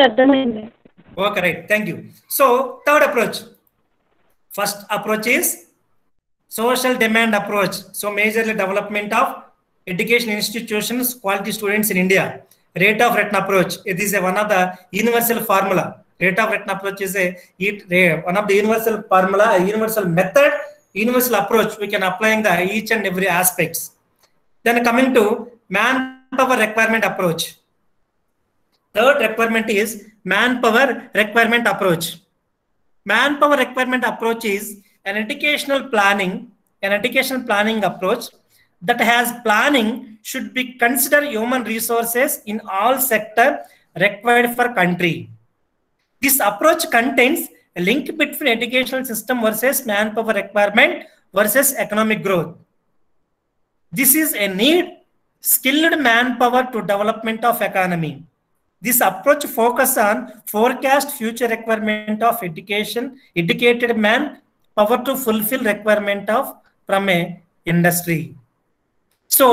అర్థమైంది. Okay, right, thank you. So third approach, first approach is social demand approach. So majorly development of education institutions, quality students in India. Rate of return approach, it is one of the universal formula. Rate of return approach is one of the universal formula, a universal method universal approach we can apply in the each and every aspects. Then coming to manpower requirement approach. Third requirement is manpower requirement approach. Manpower requirement approach is an educational planning approach that has planning should be consider human resources in all sector required for country. This approach contains a link between educational system versus manpower requirement versus economic growth. This is a need skilled manpower to development of economy. This approach focuses on forecast future requirement of educated manpower to fulfill requirement of from a industry. So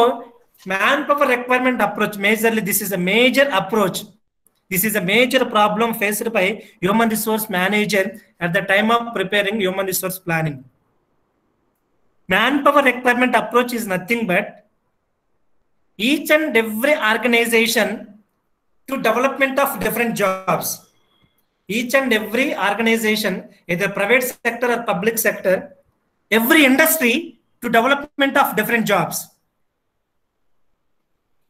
manpower requirement approach, majorly this is a major approach. This is a major problem faced by human resource manager at the time of preparing human resource planning. Manpower requirement approach is nothing but each and every organization to development of different jobs. Each and every organization, either private sector or public sector, every industry to development of different jobs.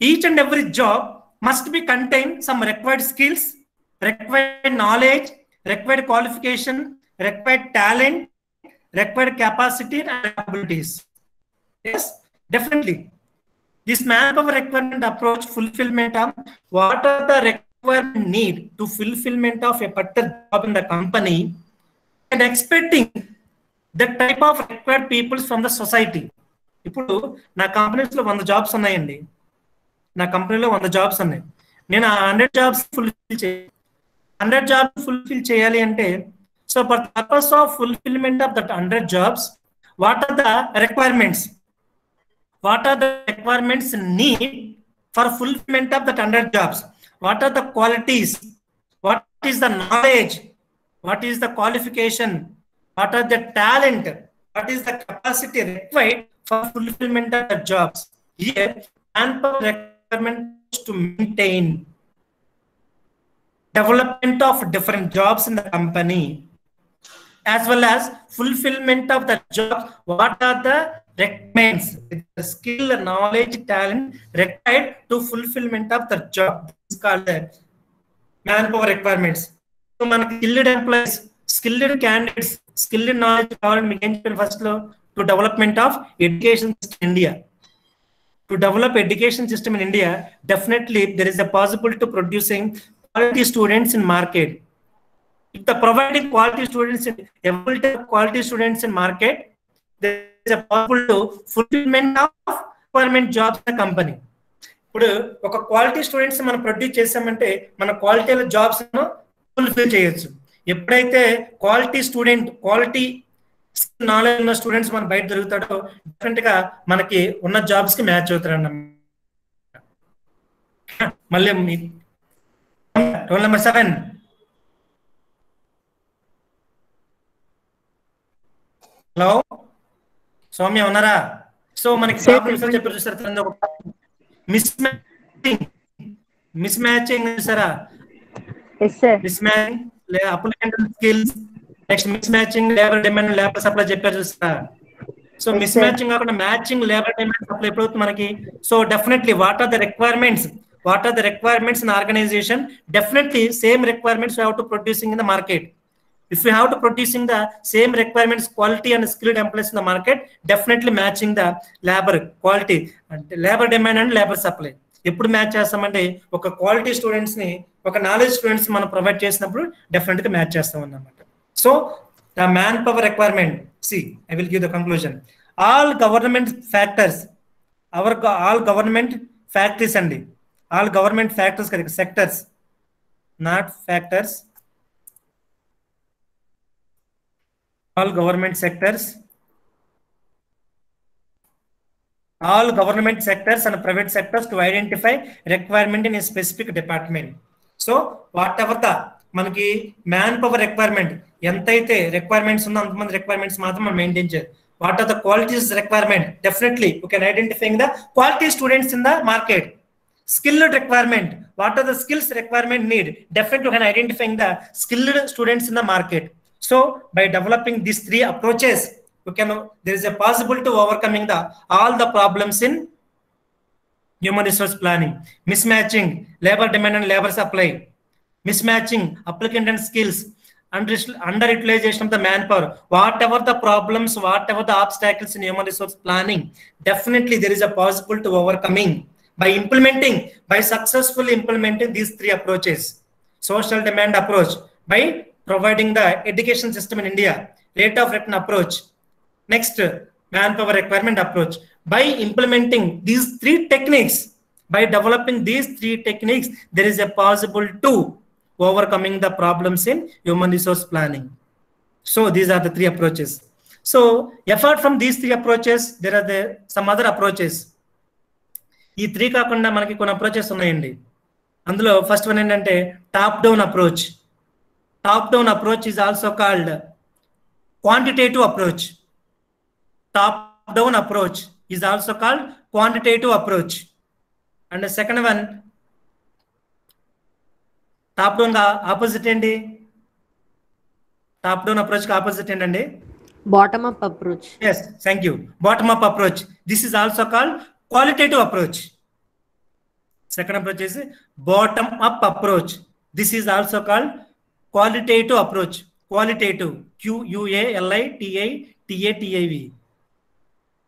Each and every job must be contain some required skills, required knowledge, required qualification, required talent, required capacity and abilities. Yes, definitely. This manpower requirement approach fulfillment of what are the requirement need to fulfillment of a particular job in the company and expecting the type of required people from the society. ఇప్పుడు నా కంపెనీస్లో 100 jobs ఉన్నాయండి. నా కంపెనీలో 100 jobs ఉన్నాయి. నేను ఆ 100 jobs fulfil చేయాలి అంటే so for purpose of fulfilment of that 100 jobs what are the requirements? What are the requirements need for fulfillment of that 100 jobs? What are the qualities? What is the knowledge? What is the qualification? What are the talent? What is the capacity required for fulfillment of the jobs? Here, manpower requirements to maintain development of different jobs in the company, as well as fulfillment of the jobs. What are the requirements, the skill, knowledge, talent required to fulfillment of the job? This is called the manpower requirements. So, man, skilled employees, skilled candidates, skilled knowledge first to development of education system in India. To develop education system in India, definitely there is a possibility to producing quality students in market. If the providing quality students in quality students in market, there is a possible to fulfillment of requirement jobs in the company. ఇప్పుడు ఒక quality students మనం produce చేసామంటే మన quality jobs fulfil చేయొచ్చు. ఎప్పుడైతే quality student, quality knowledge ఉన్న students మన బయట దొరుకుతాడో డిఫరెంట్ గా మనకి ఉన్న జాబ్స్ కి మ్యాచ్ అవుతారన్నమాట. మళ్ళీ రోల్ నెంబర్ 7. హలో సౌమ్య ఉన్నారా? సో మనకి ప్రాబ్లమ్స్ చెప్పారు చూసారా, మిస్ మ్యాచింగ్ చూసారా, mismatching applicant skills, next mismatching labour demand labour supply చెప్పారు చూసారా. సో మిస్ మ్యాచింగ్ కాకుండా మ్యాచింగ్ లేబర్ డిమాండ్ సప్లై ఎప్పుడవుతుంది మనకి? So definitely what are the requirements in organization? Definitely same requirements we have to producing in the market. If we have to producing the same requirements, quality and skilled employees in the market, definitely matching the labor quality and labor demand and labor supply. ఎప్పుడు match చేస్తామంటే ఒక quality students ని ఒక knowledge students మనం provide చేసినప్పుడు definite గా match చేస్తాం అన్నమాట. So the manpower requirement, I will give the conclusion. All government factors, all government factories అండి, all government factors కదా, sectors not factors, all government sectors and private sectors to identify requirement in a specific department. So whatever the మనకి manpower requirement ఎంతైతే requirements ఉందో అంతమంది requirements మాత్రం మనం maintain చేయాలి. What are the qualities requirement? Definitely you can identifying the quality students in the market. Skilled requirement, what are the skills requirement need? Definitely you can identifying the skilled students in the market. So by developing these 3 approaches, there is a possible to overcoming all the problems in human resource planning. Mismatching labor demand and labor supply, mismatching applicant and skills, underutilization of the manpower, whatever the problems, whatever the obstacles in human resource planning, definitely there is a possible to overcoming by successfully implementing these three approaches. Social demand approach, by providing the education system in India, rate of return approach, next manpower requirement approach. By implementing these three techniques, by developing these three techniques, there is a possible to overcoming the problems in human resource planning. So these are the three approaches. So apart from these three approaches, there are some other approaches. ఈ three కాకుండా మనకి కొన్ని approaches ఉన్నాయండి. అందులో first one ఏంటంటే top down approach. Top down approach is also called quantitative approach. Top down approach is also called quantitative approach. And the second one, top down opposite endi? Top down approach opposite endi? Bottom up approach. Yes, thank you. Bottom up approach. This is also called qualitative approach. Second approach is bottom up approach. This is also called qualitative approach. Qualitative, QUALITITATIV.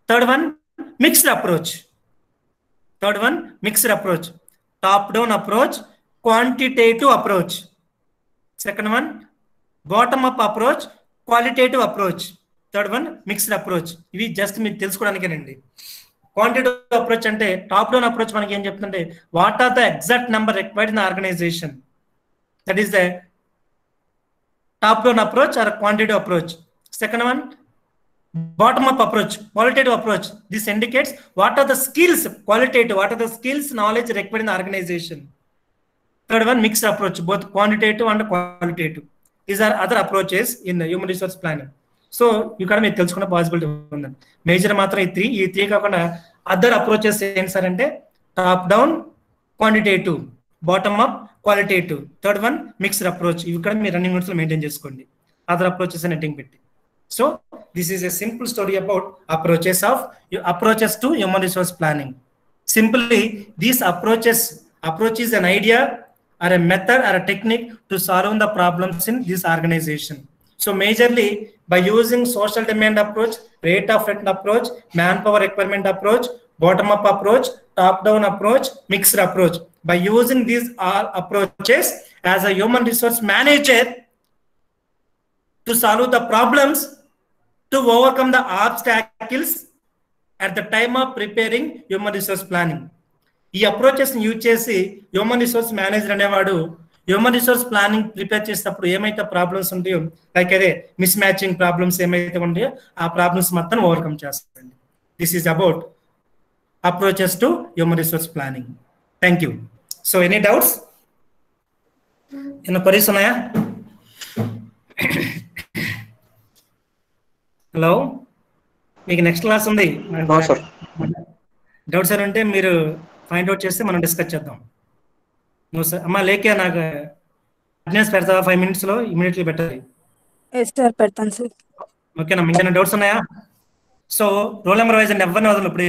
Third one, mixed approach. Top down approach, quantitative approach. Second one, bottom up approach, qualitative approach. Third one, mixed approach. ఇవి just మీరు తెలుసుకోవడానికేనండి. Quantitative approach అంటే top down approach మనకి ఏం చెప్తుంటే what are the exact number required in organisation. That is the top down approach or quantitative approach. Second one, bottom up approach, qualitative approach. This indicates what are the skills, qualitative, what are the skills, knowledge required in the organization. Third one, mixed approach, both quantitative and qualitative. These are other approaches in the human resource planning. So you can make తెలుసుకున్న possibility ఉందండి. Major మాత్రం ఈ three కాకుండా other approaches ఏంటి sir అంటే top down, quantitative, bottom up, qualitative. Third one mixed approach. ఇవి కూడా మీరు రన్నింగ్ నోట్స్ లో మెయింటైన్ చేసుకోండి. అదర్ అప్రోచెస్ నెట్టింగ్ పెట్టి. So this is a simple story about approaches to human resource planning. Simply, these approach is an idea or a method or a technique to solve the problems in this organization. So majorly by using social demand approach, rate of return approach, manpower requirement approach, bottom up approach, top down approach, mixed approach. By using these all approaches as a human resource manager to solve the problems, to overcome the obstacles at the time of preparing human resource planning. ఈ approaches use చేసి human resource manager అనేవాడు human resource planning prepare చేసేటప్పుడు ఏమైతే problems ఉంటాయో like అదే miss matching problems ఏమైతే ఉంటాయో ఆ ప్రాబ్లమ్స్ మొత్తం ఓవర్కమ్ చేస్తారండి. This is about approaches to human resource planning. Thank you. So any doubts? ఏమైనా క్వరీస్ ఉన్నాయా? హలో, మీకు నెక్స్ట్ క్లాస్ ఉంది. డౌట్స్ అని ఉంటే మీరు ఫైండ్ అవుట్ చేస్తే మనం డిస్కస్ చేద్దాం. నువ్వు సార్ అమ్మా లేకే నాకు అటెండెన్స్ పెడతావా 5 minutes లో? ఇమీడియట్లీ పెట్టాలి. పెడతాను సార్. ఓకేనా? ఇంకేమైనా డౌట్స్ ఉన్నాయా? సో రోల్ నెంబర్ వైజ్ అండి, ఎవరిని వదలు. ఇప్పుడు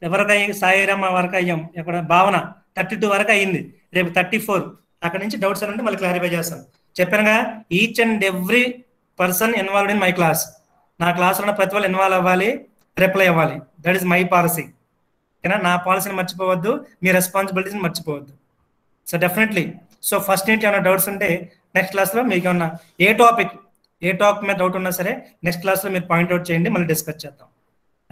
ఎవరికి సాయిరామ్ వరకు అయ్యాం, ఎక్కడ భావన 32 వరకు అయ్యింది. రేపు 34 అక్కడ నుంచి డౌట్స్ అని ఉంటే మళ్ళీ క్లారిఫై చేస్తాను. చెప్పానుగా, each and every person involved in my class. నా క్లాస్లో ఉన్న ప్రతి వాళ్ళు ఇన్వాల్వ్ అవ్వాలి, రిప్లై అవ్వాలి. That is my policy. ఓకేనా? నా పాలసీని మర్చిపోవద్దు, మీ రెస్పాన్సిబిలిటీని మర్చిపోవద్దు. So definitely. సో ఫస్ట్ నుంచి ఏమైనా డౌట్స్ ఉంటే నెక్స్ట్ క్లాస్లో మీకు ఏమన్నా ఏ టాపిక్ మీద డౌట్ ఉన్నా సరే నెక్స్ట్ క్లాస్లో మీరు పాయింట్అవుట్ చేయండి, మళ్ళీ డిస్కస్ చేద్దాం.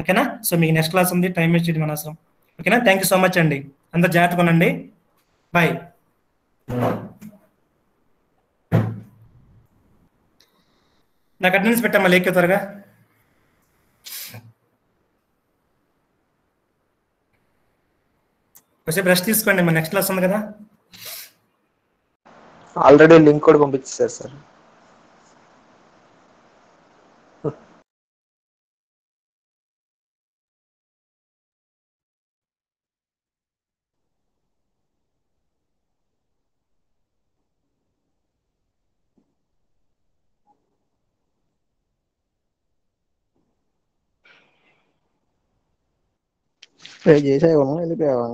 ఓకేనా? సో మీకు నెక్స్ట్ క్లాస్ ఉంది, టైం వేస్ట్ చేయడం అనవసరం. ఓకేనా? థ్యాంక్ యూ సో మచ్ అండి. అందరు జాగ్రత్తగా ఉండండి. బాయ్. నాకు అటెండెన్స్ పెట్టామా లేకే త్వరగా. కొంచెం రెస్ట్ తీసుకోండి, మన నెక్స్ట్ క్లాస్ ఉంది కదా. ఆల్రెడీ లింక్ కూడా పంపించారు సార్. చేసావు వెళ్ళిపోయావా?